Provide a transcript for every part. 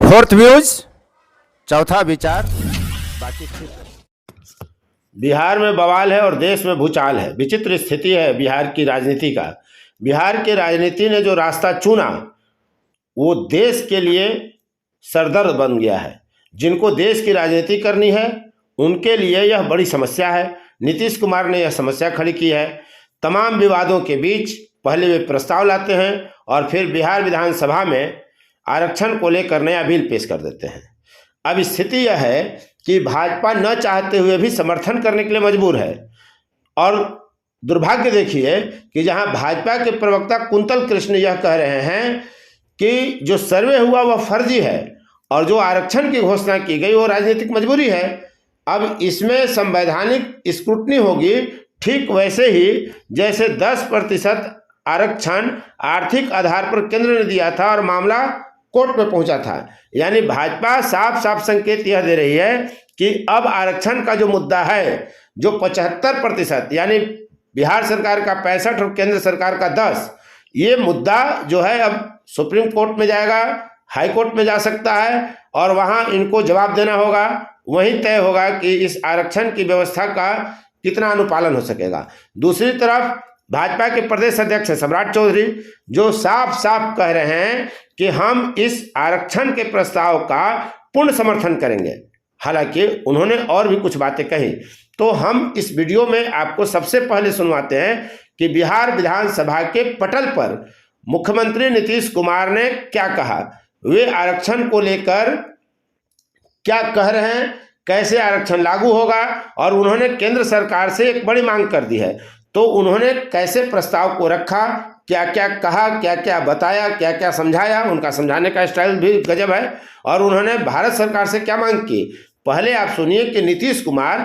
Fourth views, चौथा विचार, बाकी बिहार में बवाल है और देश में भूचाल है। विचित्र स्थिति है बिहार की राजनीति का। बिहार की राजनीति ने जो रास्ता चुना वो देश के लिए सरदर्द बन गया है। जिनको देश की राजनीति करनी है उनके लिए यह बड़ी समस्या है। नीतीश कुमार ने यह समस्या खड़ी की है। तमाम विवादों के बीच पहले वे प्रस्ताव लाते हैं और फिर बिहार विधानसभा में आरक्षण को लेकर नया बिल पेश कर देते हैं। अब स्थिति यह है कि भाजपा न चाहते हुए भी समर्थन करने के लिए मजबूर है। और दुर्भाग्य देखिए कि जहां भाजपा के प्रवक्ता कुंतल कृष्ण यह कह रहे हैं कि जो सर्वे हुआ वह फर्जी है और जो आरक्षण की घोषणा की गई वो राजनीतिक मजबूरी है। अब इसमें संवैधानिक स्क्रूटनी होगी, ठीक वैसे ही जैसे 10% आरक्षण आर्थिक आधार पर केंद्र ने दिया था और मामला कोर्ट में पहुंचा था। यानी भाजपा साफ साफ संकेत यह दे रही है कि अब आरक्षण का जो मुद्दा है, जो 75% यानी बिहार सरकार का 65 और केंद्र सरकार का 10, ये मुद्दा जो है अब सुप्रीम कोर्ट में जाएगा, हाई कोर्ट में जा सकता है और वहां इनको जवाब देना होगा। वहीं तय होगा कि इस आरक्षण की व्यवस्था का कितना अनुपालन हो सकेगा। दूसरी तरफ भाजपा के प्रदेश अध्यक्ष सम्राट चौधरी जो साफ साफ कह रहे हैं कि हम इस आरक्षण के प्रस्ताव का पूर्ण समर्थन करेंगे। हालांकि उन्होंने और भी कुछ बातें कही, तो हम इस वीडियो में आपको सबसे पहले सुनवाते हैं कि बिहार विधानसभा के पटल पर मुख्यमंत्री नीतीश कुमार ने क्या कहा, वे आरक्षण को लेकर क्या कह रहे हैं, कैसे आरक्षण लागू होगा। और उन्होंने केंद्र सरकार से एक बड़ी मांग कर दी है, तो उन्होंने कैसे प्रस्ताव को रखा, क्या क्या कहा, क्या क्या बताया, क्या क्या समझाया, उनका समझाने का स्टाइल भी गजब है। और उन्होंने भारत सरकार से क्या मांग की, पहले आप सुनिए कि नीतीश कुमार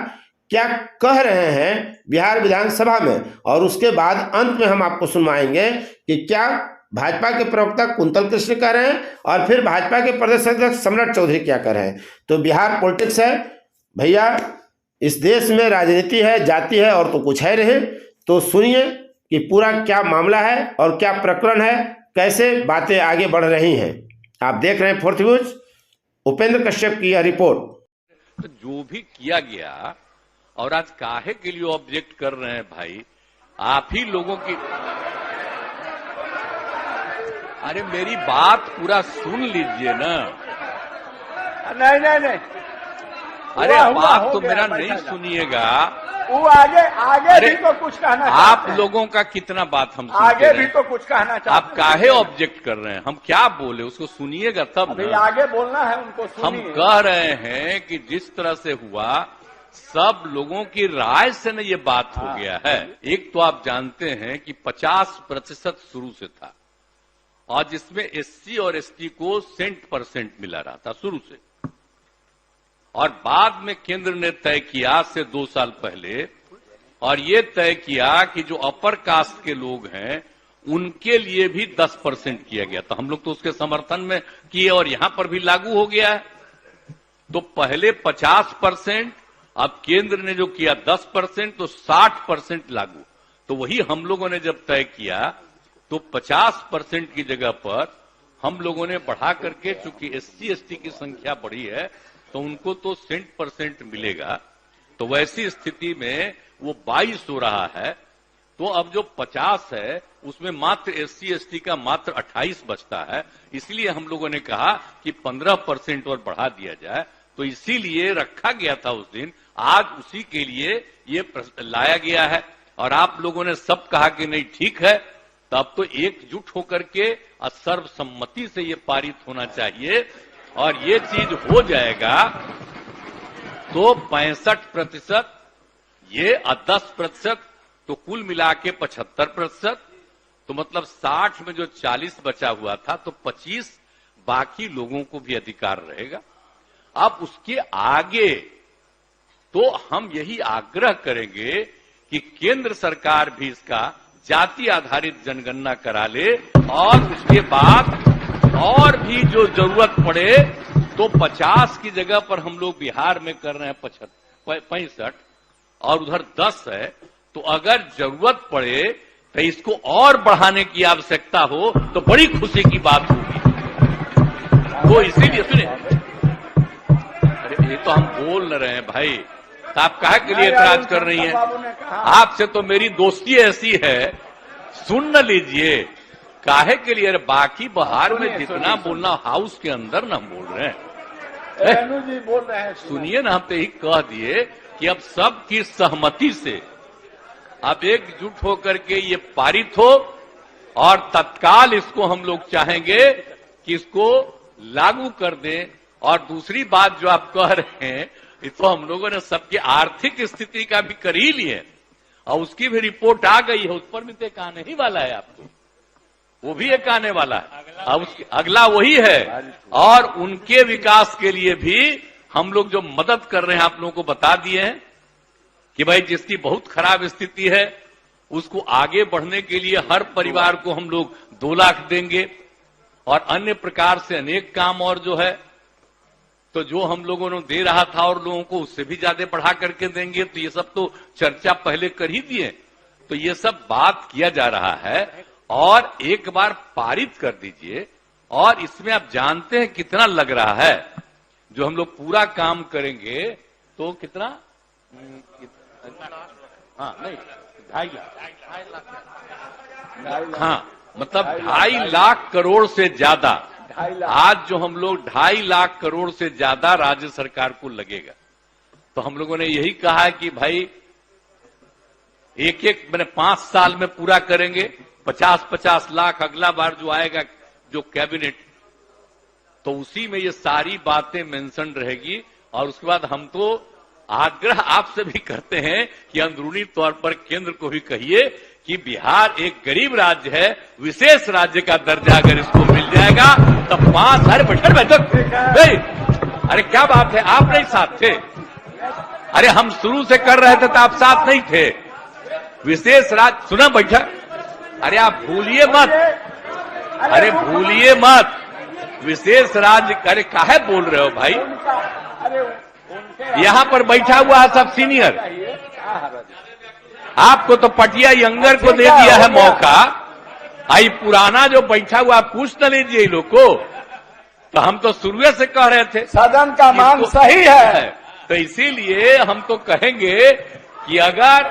क्या कह रहे हैं बिहार विधानसभा में, और उसके बाद अंत में हम आपको सुनवाएंगे कि क्या भाजपा के प्रवक्ता कुंतल कृष्ण कह रहे हैं और फिर भाजपा के प्रदेश अध्यक्ष सम्राट चौधरी क्या कह रहे हैं। तो बिहार पॉलिटिक्स है भैया, इस देश में राजनीति है, जाति है और तो कुछ है नहीं। तो सुनिए कि पूरा क्या मामला है और क्या प्रकरण है, कैसे बातें आगे बढ़ रही हैं। आप देख रहे हैं फोर्थ व्यूज, उपेंद्र कश्यप की यह रिपोर्ट। तो जो भी किया गया और आज काहे के लिए ऑब्जेक्ट कर रहे हैं भाई, आप ही लोगों की। अरे मेरी बात पूरा सुन लीजिए ना। नहीं अरे बात तो मेरा नहीं सुनिएगा। वो आगे भी तो कुछ कहना आप लोगों का कितना बात हम आगे भी तो कुछ कहना चाहते हैं। आप काहे ऑब्जेक्ट कर रहे हैं, हम क्या बोले उसको सुनिएगा तब अभी ना। आगे बोलना है उनको, हम कह रहे हैं कि जिस तरह से हुआ सब लोगों की राय से न ये बात हो गया है। एक तो आप जानते हैं कि 50% शुरू से था और जिसमें SC और ST को % मिला रहा था शुरू से, और बाद में केंद्र ने तय किया आज से 2 साल पहले, और ये तय किया कि जो अपर कास्ट के लोग हैं उनके लिए भी 10% किया गया। तो हम लोग तो उसके समर्थन में किए और यहां पर भी लागू हो गया है। तो पहले 50%, अब केंद्र ने जो किया 10%, तो 60% लागू। तो वही हम लोगों ने जब तय किया तो 50% की जगह पर हम लोगों ने बढ़ा करके, चूंकि SC ST की संख्या बढ़ी है तो उनको तो 100% मिलेगा। तो वैसी स्थिति में वो 22 हो रहा है। तो अब जो 50 है उसमें मात्र SC ST का मात्र 28 बचता है। इसलिए हम लोगों ने कहा कि 15% और बढ़ा दिया जाए। तो इसीलिए रखा गया था उस दिन, आज उसी के लिए ये लाया गया है। और आप लोगों ने सब कहा कि नहीं ठीक है, तब तो एकजुट होकर के सर्वसम्मति से ये पारित होना चाहिए और ये चीज हो जाएगा तो 65%, ये 10%, तो कुल मिला के 75%। तो मतलब 60 में जो 40 बचा हुआ था तो 25 बाकी लोगों को भी अधिकार रहेगा। अब उसके आगे तो हम यही आग्रह करेंगे कि केंद्र सरकार भी इसका जाति आधारित जनगणना करा ले और उसके बाद और भी जो जरूरत पड़े तो 50 की जगह पर हम लोग बिहार में कर रहे हैं 65 और उधर 10 है। तो अगर जरूरत पड़े तो इसको और बढ़ाने की आवश्यकता हो तो बड़ी खुशी की बात होगी। वो इसीलिए सुनिए, अरे ये तो हम बोल न रहे हैं भाई, तो आप काहे के लिए एतराज कर रही हैं? आपसे तो मेरी दोस्ती ऐसी है, सुन न लीजिए, काहे के लिए? अरे बाकी बाहर में जितना बोलना हाउस के अंदर ना हम बोल रहे हैं। रेणु जी बोल रहे हैं, सुनिए ना, हम तो यही कह दिए कि अब सबकी सहमति से अब एकजुट होकर के ये पारित हो, और तत्काल इसको हम लोग चाहेंगे कि इसको लागू कर दें। और दूसरी बात जो आप कह रहे हैं, ये तो हम लोगों ने सबकी आर्थिक स्थिति का भी कर ही लिए, और उसकी भी रिपोर्ट आ गई है, उस पर भी तो एक आने ही वाला है आपको, वो भी एक आने वाला है, अब उसकी अगला वही है। और उनके विकास के लिए भी हम लोग जो मदद कर रहे हैं, आप लोगों को बता दिए हैं कि भाई जिसकी बहुत खराब स्थिति है उसको आगे बढ़ने के लिए हर परिवार को हम लोग 2 लाख देंगे, और अन्य प्रकार से अनेक काम और जो है, तो जो हम लोगों ने दे रहा था और लोगों को उससे भी ज्यादा बढ़ा करके देंगे। तो ये सब तो चर्चा पहले कर ही दिए, तो ये सब बात किया जा रहा है, और एक बार पारित कर दीजिए। और इसमें आप जानते हैं कितना लग रहा है, जो हम लोग पूरा काम करेंगे तो कितना, हाँ नहीं 2.5 लाख, हाँ मतलब 2.5 लाख करोड़ से ज्यादा, आज जो हम लोग 2.5 लाख करोड़ से ज्यादा राज्य सरकार को लगेगा। तो हम लोगों ने यही कहा है कि भाई एक मैंने 5 साल में पूरा करेंगे, 50-50 लाख अगला बार जो आएगा जो कैबिनेट, तो उसी में ये सारी बातें मेंशन रहेगी। और उसके बाद हम तो आग्रह आपसे भी करते हैं कि अंदरूनी तौर पर केंद्र को भी कहिए कि बिहार एक गरीब राज्य है, विशेष राज्य का दर्जा अगर इसको मिल जाएगा तो 5 सारे बैठक, अरे क्या बात है, आप नहीं साथ थे? अरे हम शुरू से कर रहे थे तो आप साथ नहीं थे। विशेष राज्य सुना बैठक, अरे आप भूलिए मत, अरे भूलिए मत, विशेष राज्य, अरे काहे बोल रहे हो भाई? यहां पर बैठा हुआ है सब सीनियर, आपको तो पटिया यंगर को दे दिया है मौका, आई पुराना जो बैठा हुआ पूछ न लीजिए लोग को। तो हम तो शुरू से कह रहे थे सदन का मांग सही है, तो इसीलिए हम तो कहेंगे कि अगर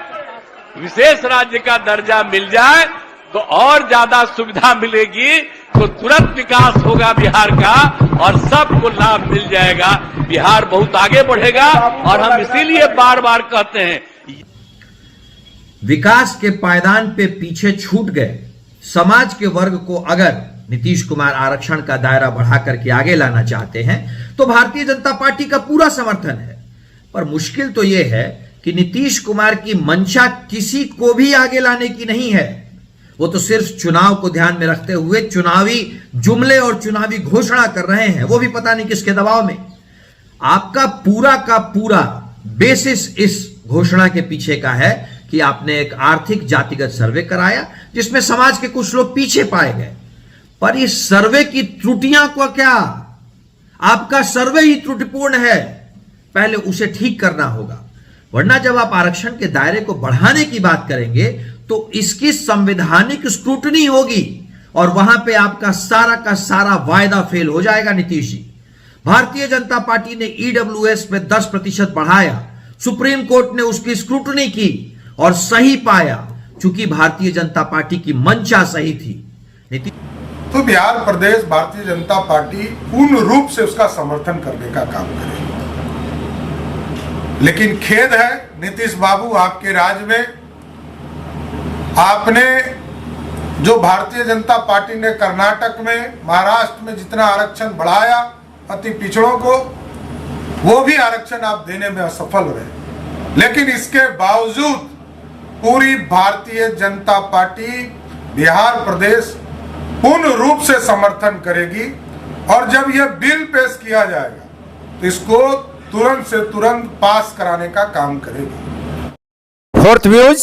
विशेष राज्य का दर्जा मिल जाए तो और ज्यादा सुविधा मिलेगी, तो तुरंत विकास होगा बिहार का और सबको लाभ मिल जाएगा, बिहार बहुत आगे बढ़ेगा। और हम इसीलिए बार बार कहते हैं, विकास के पायदान पे पीछे छूट गए समाज के वर्ग को अगर नीतीश कुमार आरक्षण का दायरा बढ़ा करके आगे लाना चाहते हैं तो भारतीय जनता पार्टी का पूरा समर्थन है। पर मुश्किल तो यह है कि नीतीश कुमार की मंशा किसी को भी आगे लाने की नहीं है, वो तो सिर्फ चुनाव को ध्यान में रखते हुए चुनावी जुमले और चुनावी घोषणा कर रहे हैं, वो भी पता नहीं किसके दबाव में। आपका पूरा का पूरा बेसिस इस घोषणा के पीछे का है कि आपने एक आर्थिक जातिगत सर्वे कराया जिसमें समाज के कुछ लोग पीछे पाए गए, पर इस सर्वे की त्रुटियां को क्या, आपका सर्वे ही त्रुटिपूर्ण है, पहले उसे ठीक करना होगा। वरना जब आप आरक्षण के दायरे को बढ़ाने की बात करेंगे तो इसकी संवैधानिक स्क्रूटनी होगी और वहां पे आपका सारा का सारा वायदा फेल हो जाएगा। नीतीश जी, भारतीय जनता पार्टी ने ईडब्ल्यूएस में 10% बढ़ाया, सुप्रीम कोर्ट ने उसकी स्क्रूटनी की और सही पाया, चूंकि भारतीय जनता पार्टी की मंशा सही थी। तो बिहार प्रदेश भारतीय जनता पार्टी पूर्ण रूप से उसका समर्थन करने का काम करेगी। लेकिन खेद है नीतीश बाबू, आपके राज में आपने जो भारतीय जनता पार्टी ने कर्नाटक में, महाराष्ट्र में जितना आरक्षण बढ़ाया अति पिछड़ों को, वो भी आरक्षण आप देने में असफल रहे। लेकिन इसके बावजूद पूरी भारतीय जनता पार्टी बिहार प्रदेश पूर्ण रूप से समर्थन करेगी और जब यह बिल पेश किया जाएगा तो इसको तुरंत से तुरंत पास कराने का काम करेगी। फोर्थ व्यूज,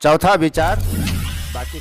चौथा विचार, बाकी